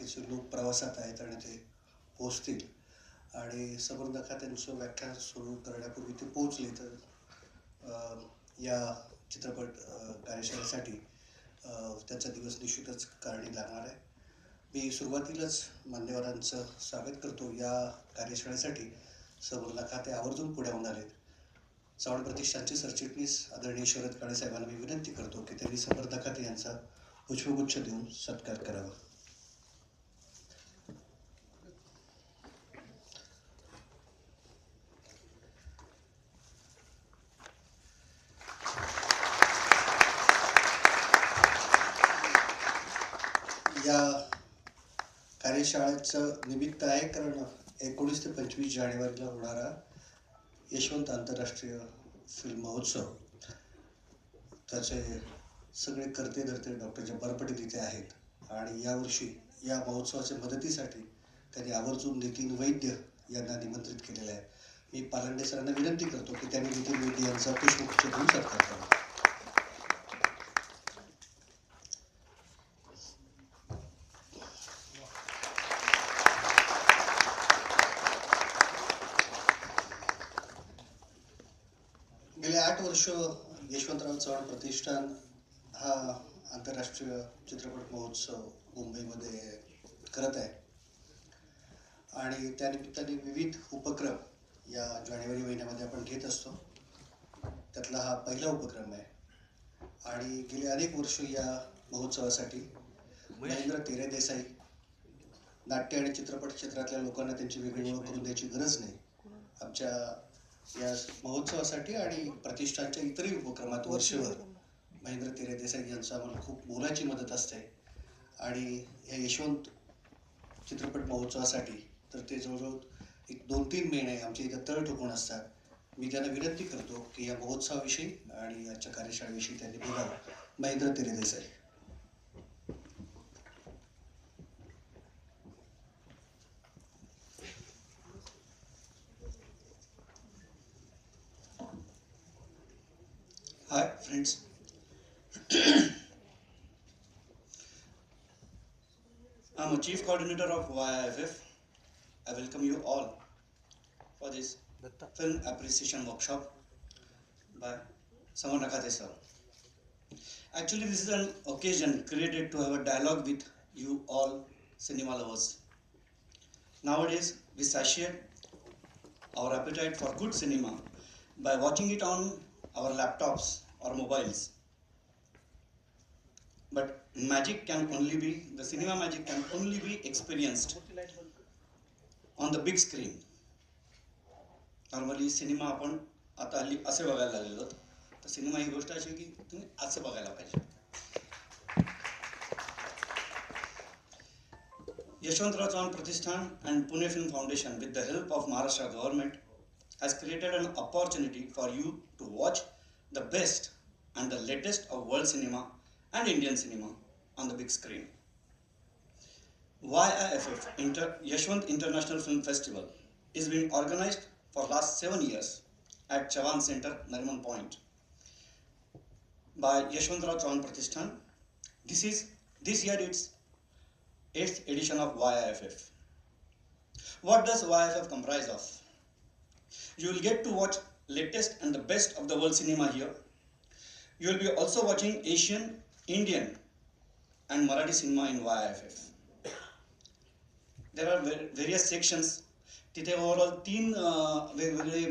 बाकीचे लोक प्रवासात आहेत आणि ते पोहोचतील आणि सबुर्दखा त्यांचं व्याख्यान सुरू करण्यापूर्वी ते पोहोचले तर या चित्रपट कार्यशाळेसाठी त्यांचा दिवस निश्चितच कारणी लागणार आहे. मी सुरुवातीलाच मान्यवरांचं स्वागत करतो. या कार्यशाळेसाठी सबुर्दखा ते आवर्जून पुण्याहून आलेत. चव्हाण प्रतिष्ठानचे सरचिटणीस आदरणीय शरद काळे साहेबांना मी विनंती करतो की त्यांनी सबुर्दखा यांचा पुष्पगुच्छ देऊन सत्कार करावा. या कार्यशाळेचं निमित्त आहे कारण 19 ते 25 जानेवारीला होणारा यशवंत आंतरराष्ट्रीय फिल्म महोत्सव, त्याचे सगळे कर्ते धर्ते डॉक्टर जब्बार पटेल इथे आहेत आणि यावर्षी या महोत्सवाच्या मदतीसाठी त्यांनी आवर्जून नितीन वैद्य यांना निमंत्रित केलेलं आहे. मी पालांडे सरांना विनंती करतो की त्यांनी नितीन वैद्य यांचा पुष्पगुच्छ देऊन सत्कार करावा. गेले 8 वर्ष यशवंतराव चव्हाण प्रतिष्ठान हा आंतरराष्ट्रीय चित्रपट महोत्सव मुंबईमध्ये करत आहे आणि त्यानिमित्ताने विविध उपक्रम या जानेवारी महिन्यामध्ये आपण घेत असतो. त्यातला हा पहिला उपक्रम आहे आणि गेले अनेक वर्ष या महोत्सवासाठी महेंद्र तेरे देसाई, नाट्य आणि चित्रपट क्षेत्रातल्या लोकांना त्यांची वेगळी ओळख करून द्यायची गरज नाही. आमच्या या महोत्सवासाठी आणि प्रतिष्ठानच्या इतरही उपक्रमात वर्षभर महेंद्र तेरे देसाई यांचं आम्हाला खूप मोलाची मदत असते आणि या यशवंत चित्रपट महोत्सवासाठी तर ते जवळजवळ 2-3 महिने आमच्या इथं तळ ठोकून असतात. मी त्यांना विनंती करतो की या महोत्सवाविषयी आणि आजच्या कार्यशाळेविषयी त्यांनी बोलावं. महेंद्र तेरे Desai. Hi friends, I'm a chief coordinator of YIFF. I welcome you all for this film appreciation workshop by Saman Nakate sir. Actually, this is an occasion created to have a dialogue with you all cinema lovers. Nowadays, we satiate our appetite for good cinema by watching it on our laptops or mobiles. But the cinema magic can only be experienced on the big screen. Normally cinema आपण आता हल्ली असे बघायला लागलेलो, तर cinema ही गोष्ट अशी की तुम्ही असे बघायला पाहिजे. Yashwantarav Chauhan Pratishthan and Pune Film Foundation, with the help of Maharashtra government, has created an opportunity for you to watch the best and the latest of world cinema and Indian cinema on the big screen. YIFF Yashwant International Film Festival is being organized for last 7 years at Chavan Center, Nariman Point by Yashwantarav Chauhan Pratishthan. This year it's 8th edition of YIFF. What does YIFF comprise of? You will get to watch latest and the best of the world cinema here. You will be also watching Asian, Indian and Marathi cinema in YIFF. There are various sections. तिथे overall 3 वेगवेगळे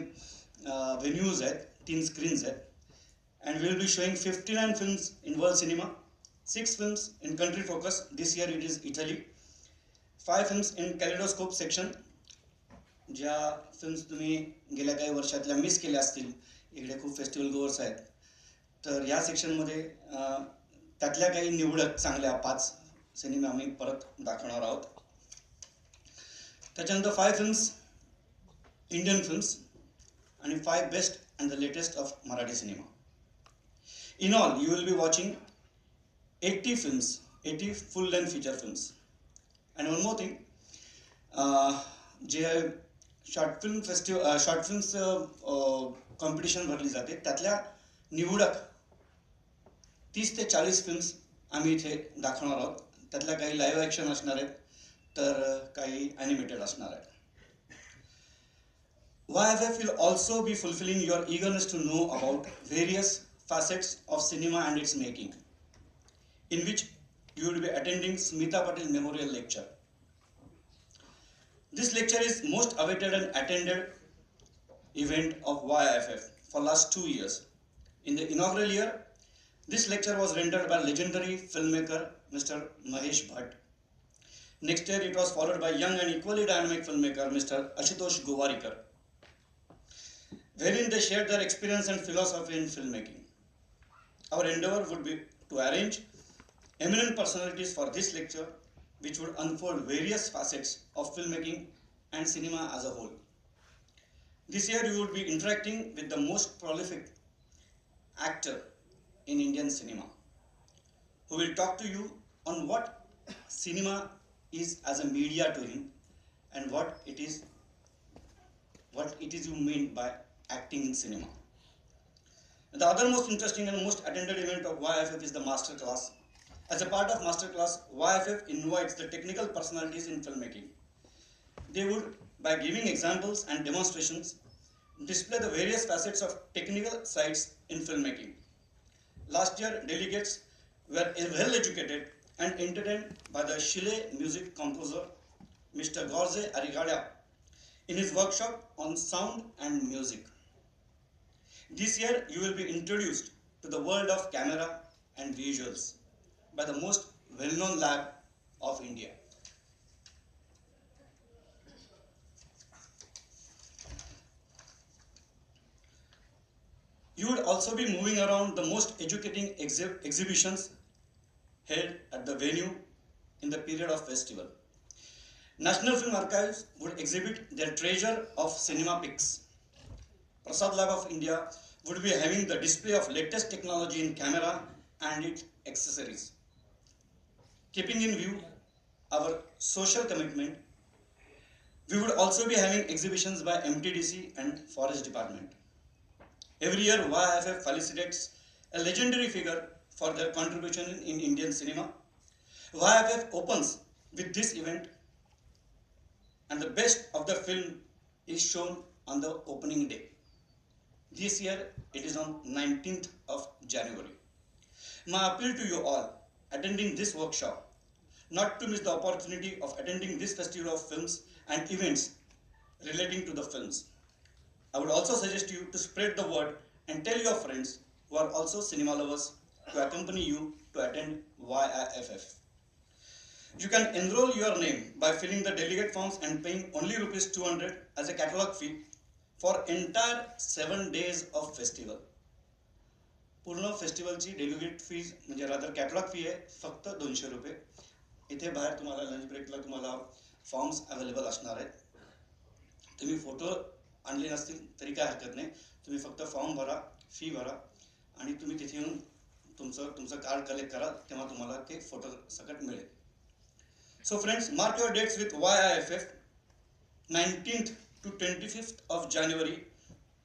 venues आहेत, 3 screens आहेत. And we will be showing 59 films in world cinema, 6 films in country focus. This year it is Italy. 5 films in kaleidoscope section. ज्या films तुम्ही गेल्या काही वर्षातल्या miss केल्या असतील, इकडे खूप फेस्टिवल गोअर्स आहेत, तर या सेक्शनमध्ये त्यातल्या काही निवडक चांगल्या 5 सिनेमा आम्ही परत दाखवणार आहोत. त्याच्यानंतर 5 फिल्म्स इंडियन फिल्म्स आणि 5 best and the latest of Marathi cinema. In all you will be watching 80 films, 80 full length feature films. And one more thing, जे शॉर्ट फिल्म्स कॉम्पिटिशन भरली जाते, त्यातल्या निवडक 30 ते 40 फिल्म्स आम्ही इथे दाखवणार आहोत. त्यातल्या काही लाईव्ह ॲक्शन असणार आहेत, तर काही ॲनिमेटेड असणार आहे. YFF will also be fulfilling your eagerness to know about various facets of cinema and its making, in which you will be attending Smita Patel Memorial Lecture. This lecture is most awaited and attended event of YFF for last 2 years. In the inaugural year, this lecture was rendered by legendary filmmaker Mr. Mahesh Bhatt. Next year, it was followed by young and equally dynamic filmmaker Mr. Ashutosh Gowarikar, wherein they shared their experience and philosophy in filmmaking. Our endeavor would be to arrange eminent personalities for this lecture, which would unfold various facets of filmmaking and cinema as a whole. This year, you would be interacting with the most prolific actor in Indian cinema, who will talk to you on what cinema is as a media to him and what it is you mean by acting in cinema. The other most interesting and most attended event of YFF is the Masterclass. As a part of Masterclass, YFF invites the technical personalities in filmmaking. They would, by giving examples and demonstrations, display the various facets of technical sides in filmmaking. Last year, delegates were well educated and entertained by the Chile music composer Mr. Jorge Arrigada in his workshop on sound and music. This year, you will be introduced to the world of camera and visuals by the most well-known lab of India. You would also be moving around the most educating exhibitions held at the venue in the period of festival. National Film Archives would exhibit their treasure of cinema pics. Prasad Lab of India would be having the display of latest technology in camera and its accessories. Keeping in view our social commitment, we would also be having exhibitions by MTDC and Forest Department. Every year, YFF felicitates a legendary figure for their contribution in Indian cinema. YFF opens with this event, and the best of the film is shown on the opening day. This year, it is on 19th of January. My appeal to you all attending this workshop, not to miss the opportunity of attending this festival of films and events relating to the films. I would also suggest you to spread the word and tell your friends who are also cinema lovers to accompany you to attend YIFF. You can enroll your name by filling the delegate forms and paying only ₹200 as a catalog fee for entire 7 days of festival. पूर्ण फेस्टिवलची delegate fees म्हणजे rather catalogue fee आहे फक्त ₹200. इथे बाहेर तुम्हाला lunch ब्रेकला तुम्हाला forms available असणार आहेत. तुम्ही फोटो आणले नसतील तरी काय हरकत नाही, तुम्ही फक्त फॉर्म भरा, फी भरा आणि तुम्ही तिथे येऊन तुमचं कार्ड कलेक्ट करा, तेव्हा तुम्हाला ते फोटो सकट मिळेल. So friends, mark your dates with YIFF 19th to 25th of January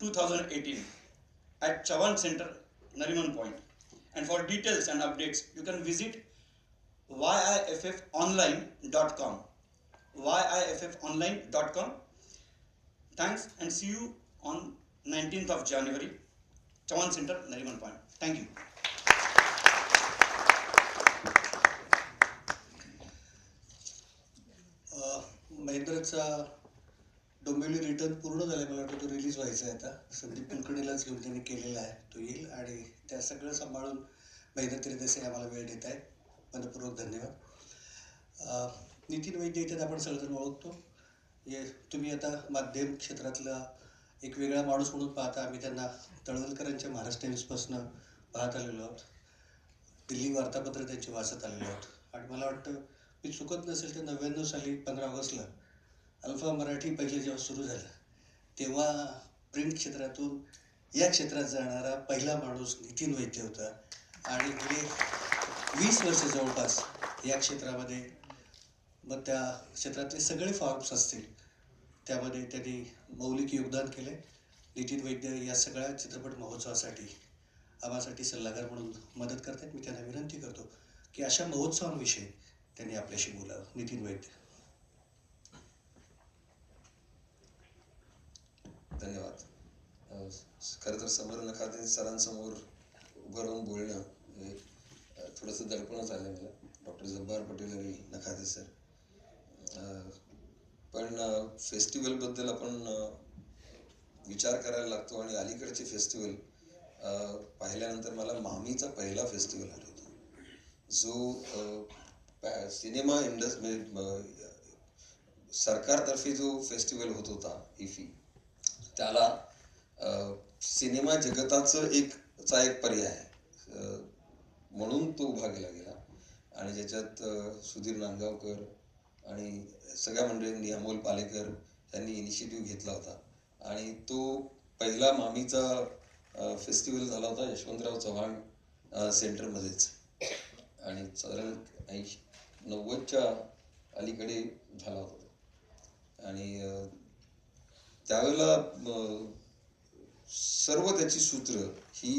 2018 at Chavan Center, Nariman Point. And for details and updates, you can visit yiffonline.com. yiffonline.com. Thanks and see you on 19th of January, Chavan Center, Nariman Point. Thank you. महेंद्रचा Dombivli return पूर्ण झालं, मला वाटतं तो release व्हायचा आहे आता. संदीप कुलकर्णीलाच घेऊन त्यांनी केलेला आहे, तो येईल आणि त्या सगळं सांभाळून महेंद्र त्रिदेसाई आम्हाला वेळ देत आहेत. मनपूर्वक धन्यवाद. नितीन वैद्य इथे आपण सगळेजण ओळखतो. तुम्ही आता माध्यम क्षेत्रातला एक वेगळा माणूस म्हणून पाहता. आम्ही त्यांना तळवलकरांच्या महाराष्ट्र टाइम्सपासून पाहत आलेलो आहोत, दिल्ली वार्तापत्र त्यांची वाचत आलेलो आहोत. आणि मला वाटतं मी चुकत नसेल तर 99 साली 15 ऑगस्टला अल्फा मराठी पहिले जेव्हा सुरू झालं तेव्हा प्रिंट क्षेत्रातून या क्षेत्रात जाणारा पहिला माणूस नितीन वैद्य होता. आणि गेले 20 वर्ष जवळपास या क्षेत्रामध्ये, मग त्या क्षेत्रातले सगळे फॉर्म्स असतील त्यामध्ये त्यांनी मौलिक योगदान केले. नितीन वैद्य या सगळ्या चित्रपट महोत्सवासाठी आम्हासाठी सल्लागार म्हणून मदत करतात. मी त्यांना विनंती करतो की अशा महोत्सवांविषयी त्यांनी आपल्याशी बोलावं. नितीन वैद्य. धन्यवाद. खरं तर समर नखाते सरांसमोर उभं राहून बोलणं हे थोडंसं दडपणच आलं मला. डॉक्टर जब्बार पटेल आणि नखाते सर. पण फेस्टिवलबद्दल आपण विचार करायला लागतो आणि अलीकडचे फेस्टिवल पाहिल्यानंतर मला मामीचा पहिला फेस्टिवल आठवतो, जो सिनेमा इंडस्ट्री सरकारतर्फे जो फेस्टिवल होत होता इफी, त्याला सिनेमा जगताचं एक पर्याय म्हणून तो उभा केला गेला आणि ज्याच्यात सुधीर नांदगावकर आणि सगळ्या मंडळींनी, अमोल पालेकर यांनी इनिशिएटिव्ह घेतला होता आणि तो पहिला मामीचा फेस्टिवल झाला होता यशवंतराव चव्हाण सेंटरमध्येच आणि साधारण 90च्या अलीकडे झाला होता आणि त्यावेळेला सर्व त्याची सूत्र ही